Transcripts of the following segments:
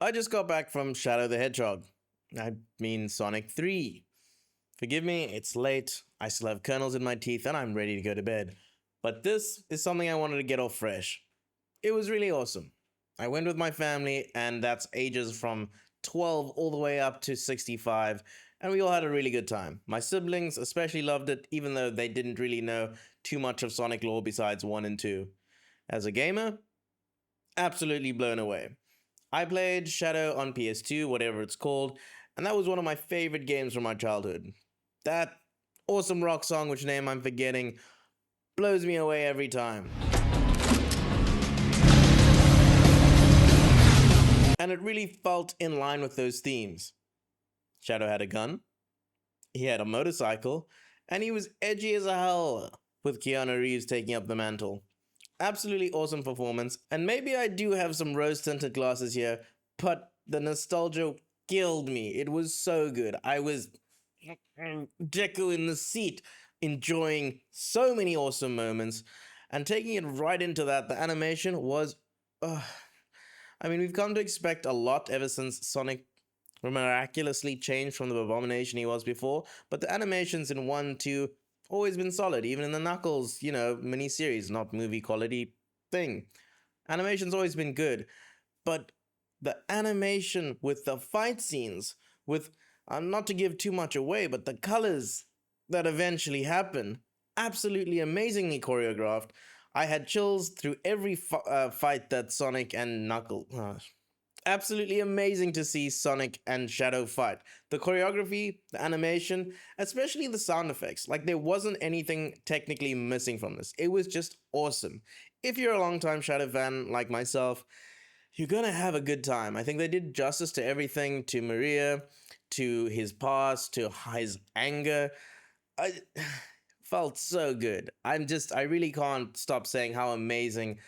I just got back from Shadow the Hedgehog. I mean Sonic 3. Forgive me, it's late, I still have kernels in my teeth, and I'm ready to go to bed. But this is something I wanted to get off fresh. It was really awesome. I went with my family, and that's ages from 12 all the way up to 65, and we all had a really good time. My siblings especially loved it, even though they didn't really know too much of Sonic lore besides 1 and 2. As a gamer, absolutely blown away. I played Shadow on PS2, whatever it's called, and that was one of my favorite games from my childhood. That awesome rock song, which name I'm forgetting, blows me away every time. And it really felt in line with those themes. Shadow had a gun, he had a motorcycle, and he was edgy as hell, with Keanu Reeves taking up the mantle. Absolutely awesome performance, and maybe I do have some rose-tinted glasses here, but the nostalgia killed me. It was so good. I was Deku in the seat, enjoying so many awesome moments, and taking it right into that. The animation was, I mean, we've come to expect a lot ever since Sonic miraculously changed from the abomination he was before, but the animations in 1, 2, always been solid, even in the Knuckles, mini-series, not movie quality thing. Animation's always been good, but the animation with the fight scenes, with, not to give too much away, but the colors that eventually happen, absolutely amazingly choreographed. I had chills through every fight that Sonic and Knuckles... absolutely amazing to see Sonic and Shadow fight. The choreography, the animation, especially the sound effects. Like, there wasn't anything technically missing from this. It was just awesome. If you're a longtime Shadow fan like myself, you're gonna have a good time. I think they did justice to everything, to Maria, to his past, to his anger. I felt so good. I really can't stop saying how amazing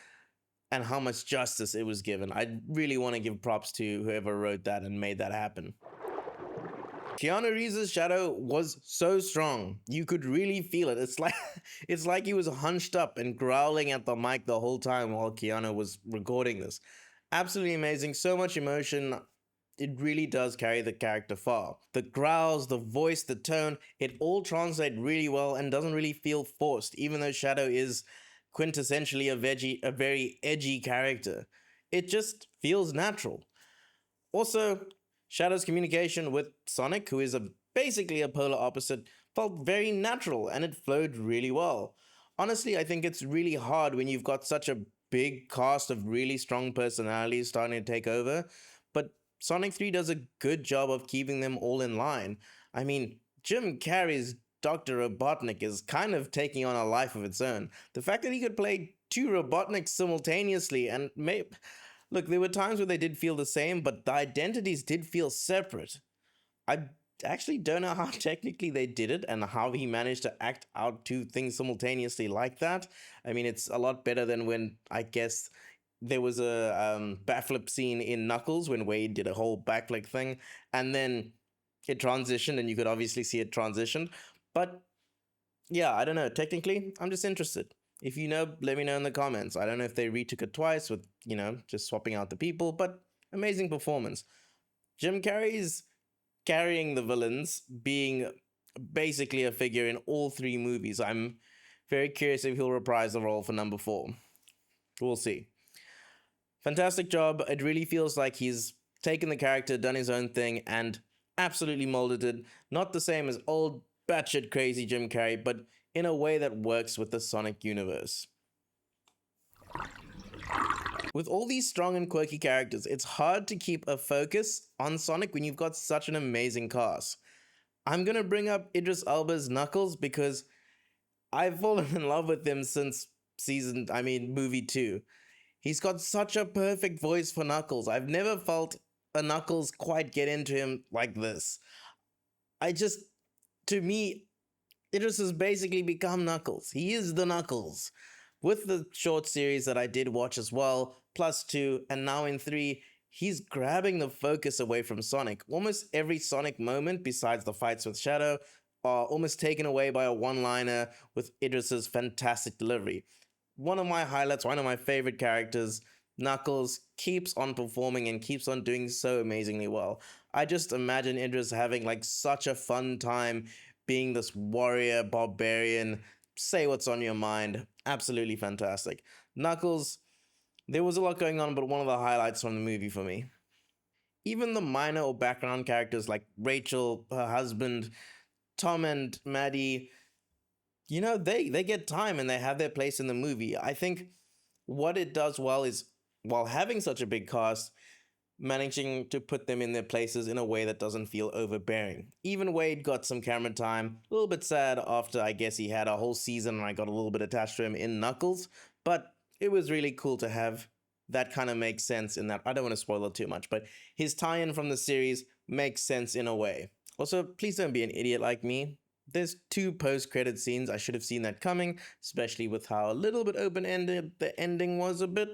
and how much justice it was given. I really want to give props to whoever wrote that and made that happen. Keanu Reeves' Shadow was so strong. You could really feel it. It's like he was hunched up and growling at the mic the whole time while Keanu was recording this. Absolutely amazing. So much emotion. It really does carry the character far. The growls, the voice, the tone, it all translates really well and doesn't really feel forced, even though Shadow is quintessentially a very edgy character. It just feels natural. Also, Shadow's communication with Sonic, who is basically a polar opposite, felt very natural and it flowed really well. Honestly, I think it's really hard when you've got such a big cast of really strong personalities starting to take over, but Sonic 3 does a good job of keeping them all in line. I mean, Jim Carrey's Dr. Robotnik is kind of taking on a life of its own. The fact that he could play 2 Robotniks simultaneously and look, there were times where they did feel the same, but the identities did feel separate. I actually don't know how technically they did it and how he managed to act out 2 things simultaneously like that. I mean, it's a lot better than when, I guess, there was a backflip scene in Knuckles when Wade did a whole backflip thing, and then it transitioned, and you could obviously see it transitioned. But yeah, I don't know. Technically, I'm just interested. If you know, let me know in the comments. I don't know if they retook it twice with, just swapping out the people, but amazing performance. Jim Carrey's carrying the villains, being basically a figure in all 3 movies. I'm very curious if he'll reprise the role for number 4. We'll see. Fantastic job. It really feels like he's taken the character, done his own thing, and absolutely molded it. Not the same as old batshit crazy Jim Carrey, but in a way that works with the Sonic universe. With all these strong and quirky characters, it's hard to keep a focus on Sonic when you've got such an amazing cast. I'm gonna bring up Idris Elba's Knuckles because I've fallen in love with him since movie 2. He's got such a perfect voice for Knuckles. I've never felt a Knuckles quite get into him like this. To me, Idris has basically become Knuckles. He is the Knuckles. With the short series that I did watch as well, plus 2, and now in 3, he's grabbing the focus away from Sonic. Almost every Sonic moment, besides the fights with Shadow, are almost taken away by a one-liner with Idris's fantastic delivery. One of my highlights, one of my favorite characters, Knuckles keeps on performing and keeps on doing so amazingly well. I just imagine Idris having like such a fun time being this warrior, barbarian, say what's on your mind. Absolutely fantastic. Knuckles, there was a lot going on, but one of the highlights from the movie for me. Even the minor or background characters like Rachel, her husband, Tom and Maddie, they get time and they have their place in the movie. I think what it does well is, while having such a big cast, managing to put them in their places in a way that doesn't feel overbearing. Even Wade got some camera time. A little bit sad after I guess he had a whole season and I got a little bit attached to him in Knuckles, but it was really cool to have that. Kind of makes sense in that. I don't want to spoil it too much, but his tie-in from the series makes sense in a way. Also, please don't be an idiot like me. There's 2 post-credit scenes. I should have seen that coming, especially with how a little bit open-ended the ending was a bit,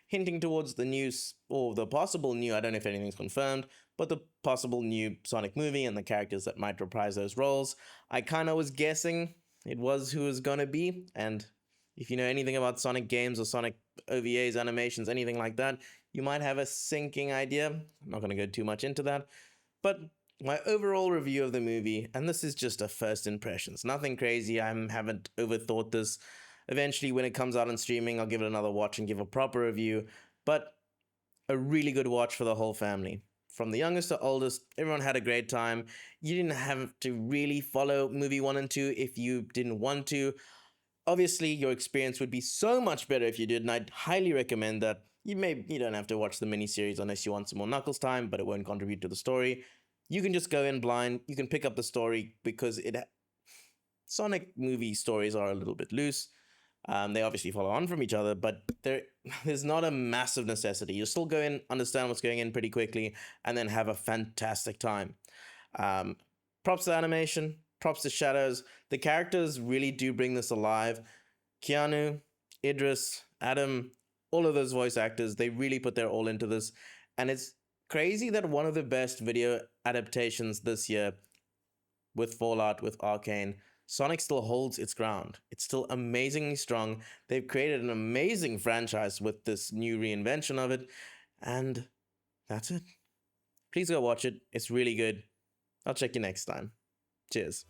hinting towards the news, or the possible new, I don't know if anything's confirmed, but the possible new Sonic movie and the characters that might reprise those roles. I kind of was guessing it was who it was gonna be, and if you know anything about Sonic games or Sonic OVAs, animations, anything like that, you might have a sinking idea. I'm not gonna go too much into that, but my overall review of the movie, and this is just a first impressions, nothing crazy, I haven't overthought this. Eventually, when it comes out on streaming, I'll give it another watch and give a proper review, but a really good watch for the whole family. From the youngest to oldest, everyone had a great time. You didn't have to really follow movie 1 and 2 if you didn't want to. Obviously, your experience would be so much better if you did, and I'd highly recommend that. You don't have to watch the miniseries unless you want some more Knuckles time, but it won't contribute to the story. You can just go in blind. You can pick up the story because Sonic movie stories are a little bit loose. They obviously follow on from each other, but there's not a massive necessity. You still go in, understand what's going in pretty quickly, and then have a fantastic time. Props to animation, props to shadows. The characters really do bring this alive. Keanu, Idris, Adam, all of those voice actors, they really put their all into this. And it's crazy that one of the best video adaptations this year, with Fallout, with Arcane, Sonic still holds its ground. It's still amazingly strong. They've created an amazing franchise with this new reinvention of it. And that's it. Please go watch it. It's really good. I'll check you next time. Cheers.